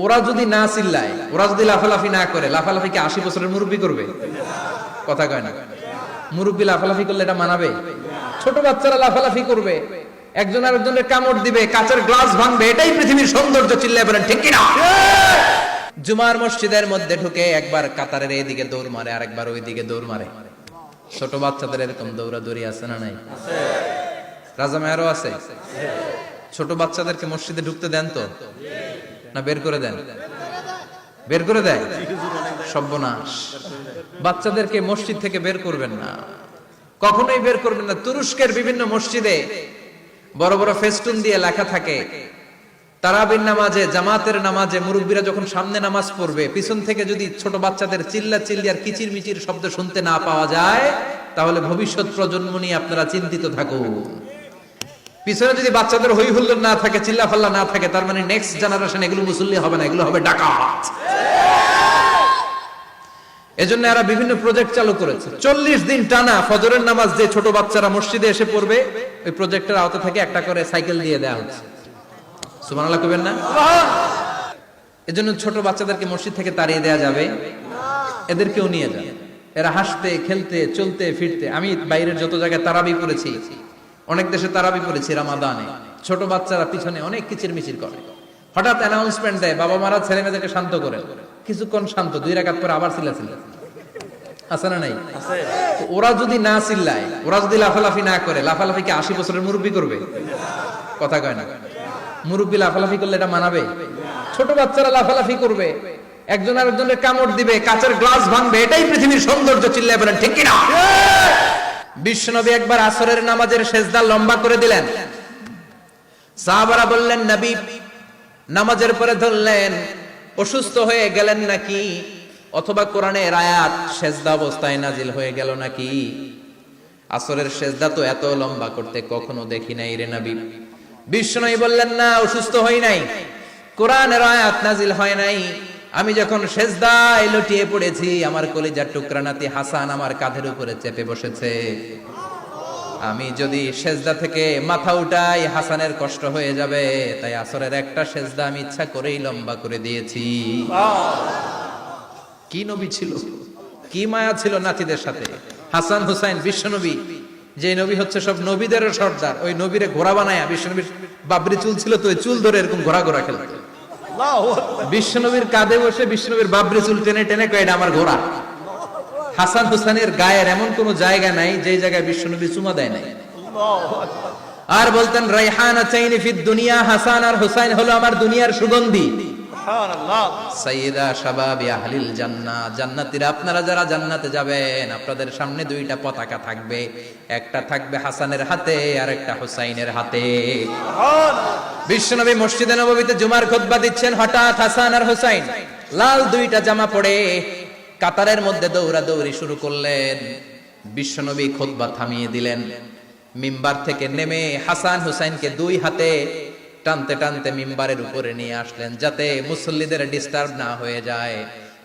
ওরা যদি না চিল্লায়, ওরা যদি লাফালাফি না করে, লাফালাফি কি 80 বছরের মুরব্বী করবে? কথা কয় না। মুরব্বী লাফালাফি করলে এটা মানাবে? ছোট বাচ্চারা লাফালাফি করবে, একজন আরেকজনের কামড় দিবে, কাঁচের গ্লাস ভাঙবে, এটাই পৃথিবীর সৌন্দর্য। চিল্লায় বলেন ঠিক কিনা? জুমার মসজিদের মধ্যে ঢুকে একবার কাতারের এইদিকে দৌড় মারে, আরেকবার ওইদিকে দৌড় মারে। ছোট বাচ্চাদের এরকম দৌড়াদৌড়ি আছে না নাই? রাজা মেয়ারও আছে। ছোট বাচ্চাদেরকে মসজিদে ঢুকতে দেন তো না বের করে দেন? বের করে দেয়। সর্বনাশ। বাচ্চাদেরকে মসজিদ থেকে বের করবেন না, কখনোই বের করবেন না। তুরস্কের বিভিন্ন মসজিদে বড় বড় ফেস্টুন দিয়ে লেখা থাকে, তারাবির নামাজে, জামাতের নামাজে মুরব্বীরা যখন সামনে নামাজ পড়বে, পিছন থেকে যদি ছোট বাচ্চাদের চিল্লা চিল্লি আর কিচির মিচির শব্দ শুনতে না পাওয়া যায়, তাহলে ভবিষ্যৎ প্রজন্ম নিয়ে আপনারা চিন্তিত থাকুন। পিছনে যদি বাচ্চাদের হই হুল্লোড় না থাকে, চিল্লা ফাল্লা না থাকে, তার মানে নেক্সট জেনারেশন এগুলো মুসল্লি হবে না, এগুলো হবে ডাকাত। এজন্য এরা বিভিন্ন প্রজেক্ট চালু করেছে। 40 দিন টানা ফজরের নামাজ যে ছোট বাচ্চারা মসজিদে এসে পড়বে, ওই প্রজেক্টের আওতা থেকে একটা করে সাইকেল দিয়ে দেওয়া হচ্ছে। সুবহানাল্লাহ কইবেন না? এজন্য ছোট বাচ্চাদেরকে মসজিদ থেকে তাড়িয়ে দেওয়া যাবে? এদেরকেও নিয়ে যাবে। এরা হাসতে খেলতে চলতে ফিরতে। আমি বাইরের যত জায়গায় তারাবি পড়েছি, অনেক দেশে তারাবি পড়েছি রামাদানে, ছোট বাচ্চারা পিছনে অনেক কিচির মিচির করে। হঠাৎ অ্যানাউন্সমেন্ট দেয়, বাবা মারা ছেলে মেয়েদেরকে শান্ত করে। কিছুক্ষণ শান্ত, 2 রাকাত পরে আবার চিল্লাচিল্লি। আছে না নাই? ওরা যদি না চিল্লায়, ওরা যদি লাফালাফি না করে, লাফালাফি কি 80 বছরের মুরব্বী করবে? কথা কয় না। মুরব্বী লাফালাফি করলে এটা মানাবে? ছোট বাচ্চারা লাফালাফি করবে, একজন আরেকজনের কামড় দিবে, কাঁচের গ্লাস ভাঙবে, এটাই পৃথিবীর সৌন্দর্য। চিল্লায় বলেন ঠিক কিনা? বিশ্বনবী একবার আসরের নামাজের সেজদা লম্বা করে দিলেন। সাহাবারা বললেন, নবী নামাজের পরে ধরলেন, অসুস্থ হয়ে গেলেন নাকি? অথবা কোরআনের আয়াত সেজদা অবস্থায় নাজিল হয়ে গেল নাকি? আসরের সেজদা তো এত লম্বা করতে কখনো দেখি নাই রে নবী। বিশ্বনবী বললেন, না, অসুস্থ হই নাই, কোরআনের আয়াত নাজিল হয় নাই। আমি যখন সেজদায় লুটিয়ে পড়েছি, আমার কলিজার টুকরা নাতি হাসান আমার কাঁধের উপরে চেপে বসেছে। আমি যদি সেজদা থেকে মাথা উঠাই, হাসানের কষ্ট হয়ে যাবে, তাই আসরের একটা সেজদা আমি ইচ্ছা করেই লম্বা করে দিয়েছি। কি নবী ছিল, কি মায়া ছিল নাতিদের সাথে। হাসান হুসাইন বিশ্বনবী, যে নবী হচ্ছে সব নবীদেরও সর্দার, ওই নবীরে ঘোড়া বানায়া, বিশ্বনবীর বাবরি চুল ছিল তো, ওই চুল ধরে এরকম ঘোড়া ঘোড়া খেলত। বিশ্বনবীর কাঁধে বসে বিশ্বনবীর বাবরি চুল টেনে টেনে কয়, এটা আমার ঘোড়া। হাসান হুসাইনের গায়ের এমন কোন জায়গা নাই যে জায়গায় বিশ্বনবী চুমা দেয় নাই। আর বলতেন, রাইহানাতাইনি ফিদ দুনিয়া, হাসান আর হুসাইন হলো আমার দুনিয়ার সুগন্ধি। সুবহানাল্লাহ। সাইয়্যিদা শাবাবি আহলিল জান্নাহ, জান্নাতীরা আপনারা যারা জান্নাতে যাবেন, আপনাদের সামনে 2টা পতাকা থাকবে, একটা থাকবে হাসানের হাতে আর একটা হুসাইনের হাতে। সুবহানাল্লাহ। বিশ্বনবী মসজিদে নববীতে জুমার খুতবা দিচ্ছেন, হঠাৎ হাসান আর হুসাইন লাল 2টা জামা পরে কাতারের মধ্যে দৌড়াদৌড়ি শুরু করলেন। বিশ্বনবী খুতবা থামিয়ে দিলেন, মিম্বার থেকে নেমে হাসান হুসাইনকে 2 হাতে টানতে টানতে মিম্বারের উপরে নিয়ে আসলেন, যাতে মুসল্লিদের ডিস্টার্ব না হয়ে যায়।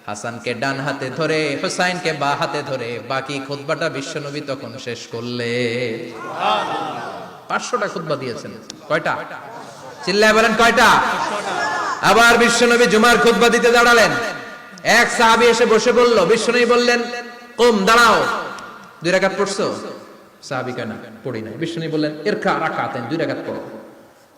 হাসানকে ডান হাতে ধরে, হুসাইনকে বাঁ হাতে ধরে বাকি খুতবাটা বিশ্বনবী তখন শেষ করলেন। 500টা খুতবা দিয়েছেন। কয়টা? চিল্লায় বলেন কয়টা? আবার বিশ্বনবী জুমার খুতবা দিতে দাঁড়ালেন। এক সাহাবী এসে বসে বলল, বিশ্বনবী বললেন, কুম, দাঁড়াও। 2 রাকাত পড়ছো? সাহাবী কয়, না, পড়ি নাই। বিশ্বনবী বললেন, ইরকা রাকাতাইন, 2 রাকাত পড়ো।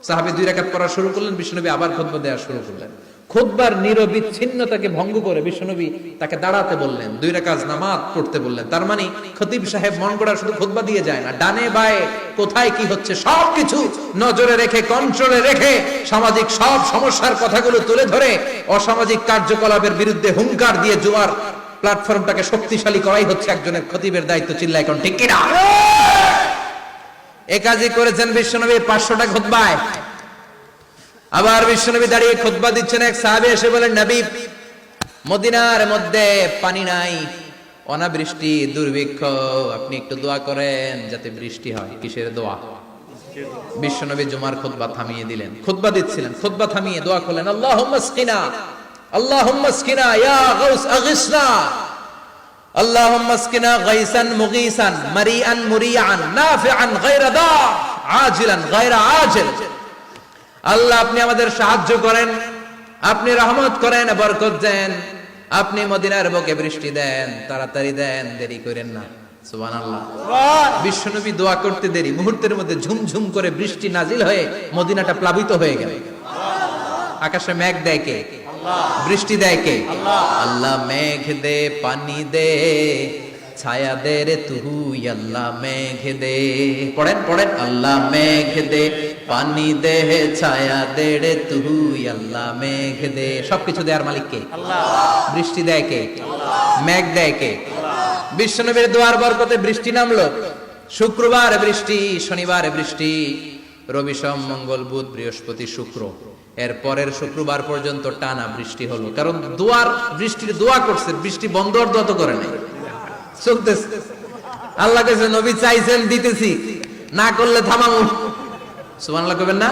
সাহাবী 2 রাকাত পড়া শুরু করলেন। বিশ্বনবী আবার খুতবা দেওয়া শুরু করলেন। খুতবার নিরবিচ্ছিন্নতাকে ভঙ্গ করে বিশ্বনবী তাকে দাঁড়াতে বললেন, 2 রাকাত নামাজ পড়তে বললেন। তার মানে খতিব সাহেব মন গড়া শুধু খুতবা দিয়ে যায় না, ডানে বায়ে কোথায় কি হচ্ছে সবকিছু নজরে রেখে, কন্ট্রোলে রেখে, সামাজিক সব সমস্যার কথাগুলো তুলে ধরে অসামাজিক কার্যকলাপের বিরুদ্ধে হুঙ্কার দিয়ে জুমার প্ল্যাটফর্মটাকে শক্তিশালী করাই হচ্ছে একজনের খতিবের দায়িত্ব। চিল্লায় এখন ঠিক কিনা? এই কাজই করেছেন বিশ্বনবী 500টা খুতবায়। আবার বিশ্বনবী দাঁড়িয়ে খুতবা দিচ্ছেন। এক সাহাবী এসে বলেন, নবী, মদিনার মধ্যে পানি নাই, অনাবৃষ্টি, দুর্ভিক্ষ, আপনি একটু দোয়া করেন যাতে বৃষ্টি হয়। কিসের দোয়া? বিশ্বনবী জুমার খুতবা থামিয়ে দিলেন। খুতবা দিচ্ছিলেন, খুতবা থামিয়ে দোয়া করলেন, আল্লাহুম্মা আসকিনা, আল্লাহুম্মা আসকিনা ইয়া গাউস আগিসনা, আল্লাহুম্মা আসকিনা গাইসান মুগীসান, মারিআন মুরিআন, নাফিআন গায়রা দা, আজিলান গায়রা আজিল। আল্লাহ, আপনি আমাদের সাহায্য করেন, আপনি রহমত করেন, বরকত দেন, আপনি মদিনার বুকে বৃষ্টি দেন, তাড়াতাড়ি দেন, দেরি করেন না। সুবহানাল্লাহ। বিশ্বনবী দোয়া করতে দেরি, মুহূর্তের মধ্যে ঝুমঝুম করে বৃষ্টি নাজিল হয়ে মদিনাটা প্লাবিত হয়ে গেল। আকাশে মেঘ দেয় কে? বৃষ্টি দেয় কে? আল্লাহ মেঘ দে, পানি দে, ছায়া দে রে তুই আল্লাহ মেঘ দে। পড়েন পড়েন, আল্লাহ মেঘ দে, পানি দে, ছায়া দে রে তুই আল্লাহ মেঘ দে। সবকিছু দেয়ার মালিক কে? বৃষ্টি দেয় কে? মেঘ দেয় কে? বিশ্বনবীর দোয়ার বরকতে বৃষ্টি নামলো। শুক্রবার বৃষ্টি, শনিবার বৃষ্টি, রবি সোম মঙ্গল বুধ বৃহস্পতি শুক্র, এর পরের শুক্রবার পর্যন্ত টানা বৃষ্টি হলো। কারণ দোয়ার বৃষ্টির দোয়া করছে, বৃষ্টি বন্ধ আর দোয়া তো করে নাই, চলতেছে। আল্লাহ কাছে নবী চাইছেন, দিতেছি, না করলে থামাবো। সুবহানাল্লাহ কইবেন না?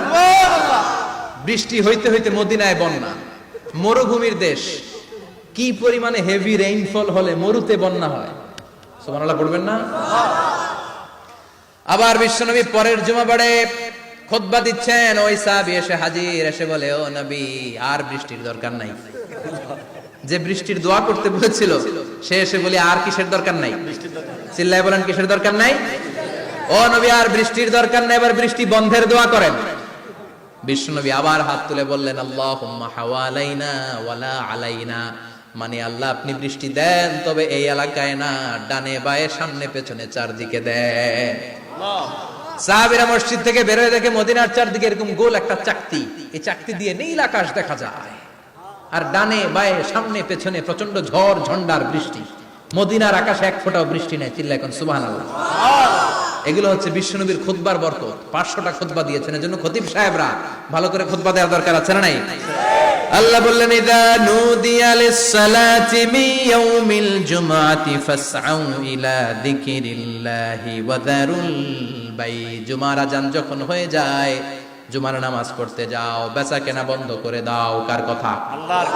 বৃষ্টি হইতে হইতে মদিনায় বন্যা, মরুভূমির দেশ, কি পরিমাণে হেভি রেইনফল হলে মরুতে বন্যা হয়। সুবহানাল্লাহ পড়বেন না? আবার বিশ্বনবী পরের জুমাবারে খুতবা দিচ্ছেন, ওই সাহাবী এসে হাজির, এসে বলে, ও নবী আর বৃষ্টির দরকার নাই। যে বৃষ্টির দোয়া করতে বলেছিল সে এসে বলে, আর কিসের দরকার নাই? চিল্লায় বলেন, কিসের দরকার নাই? ও নবী আর বৃষ্টির দরকার নাই, এবার বৃষ্টি বন্ধের দোয়া করেন। বিশ্বনবী আবার হাত তুলে বললেন, আল্লাহুম্মা হাওয়ালাইনা ওয়ালা আলাইনা, মানে আল্লাহ আপনি বৃষ্টি দেন, তবে এই এলাকায় না, ডানে বায়ে সামনে পেছনে চারদিকে দেন। সাহাবীরা মসজিদ থেকে বের হয়ে দেখে মদিনার চারদিকে এরকম গোল একটা চাকতি, এই চাকতি দিয়ে নীল আকাশ দেখা যায়, আর ডানে বায়ে সামনে পেছনে প্রচন্ড ঝড় ঝন্ডার বৃষ্টি। মদিনার আকাশে এক ফোঁটাও বৃষ্টি নেই। চিল্লা এখন সুবহানাল্লাহ। এগুলো হচ্ছে বিশ্বনবীর খুতবার বরকত। 500টা খুতবা দিয়েছেন, এজন্য খতিব সাহেবরা ভালো করে খুতবা দেওয়ার দরকার আছে না নাই? আল্লাহ বললেন, ইযা নুদিয়া লিস-সালাতি মিন ইয়াউমিল জুমআতি ফাসআউ ইলা যিকিরিল্লাহি ওয়া যারুল বাই। জুমার আযান যখন হয়ে যায়, জুমার নামাজ পড়তে যাও, বেচা কেনা বন্ধ করে দাও। কার কথা? আল্লাহর।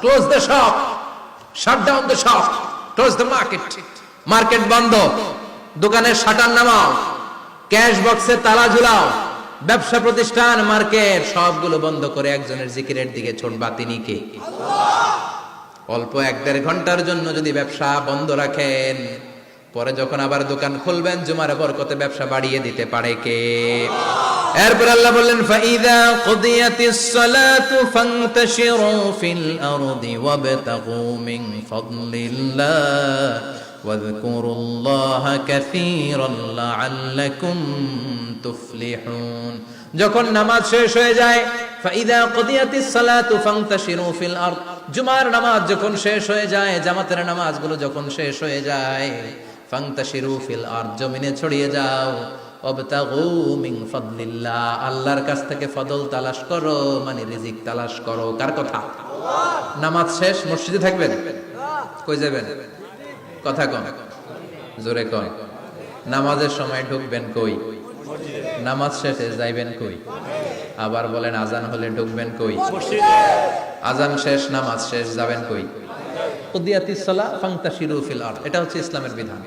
Close the shop, shut down the shop, close the market. Market বন্ধ, দোকানের শাটার নামাও, ক্যাশ বক্সে তালা ঝুলাও, ব্যবসা প্রতিষ্ঠান, মার্কেট সবগুলো বন্ধ করে একজনের জিকিরের দিকে ছোটবা। তিনি কে? অল্প 1-1.5 ঘন্টার জন্য যদি ব্যবসা বন্ধ রাখেন, পরে যখন আবার দোকান খুলবেন, জুমার বরকতে ব্যবসা বাড়িয়ে দিতে পারে কে? এরপর আল্লাহ বললেন, ফাইযা কুদিয়াতিস সালাতু ফান্তাশিরু ফিল আরদি ওয়াবতাগু মিন ফাদলিল্লাহ ওয়াযকুরুল্লাহা কাসীরান লাআল্লাকুম তুফলিহুন। যখন নামাজ শেষ হয়ে যায়, ফাইযা কুদিয়াতিস সালাতু ফান্তাশিরু ফিল আরদ, জুমার নামাজ যখন শেষ হয়ে যায়, জামাতের নামাজগুলো যখন শেষ হয়ে যায়, ফান্তাশিরু ফিল আরদ, জমিনে ছড়িয়ে যাও, ওয়াবতাগু মিন ফাদলিল্লাহ, আল্লাহর কাছ থেকে ফজল তালাশ করো, মানে রিজিক তালাশ করো। কার কথা? নামাজ শেষ মসজিদে থাকবেন? কই যাবেন? কথা কন, জোরে কন। নামাজের সময় ঢুকবেন কই? নামাজ শেষে যাইবেন কই? আবার বলেন, আজান হলে ঢুকবেন কই? আজান শেষ, নামাজ শেষ, যাবেন কই? কুদিয়াতিস সালাহ ফান্তাশিরু ফিল আরদ। এটা হচ্ছে ইসলামের বিধান।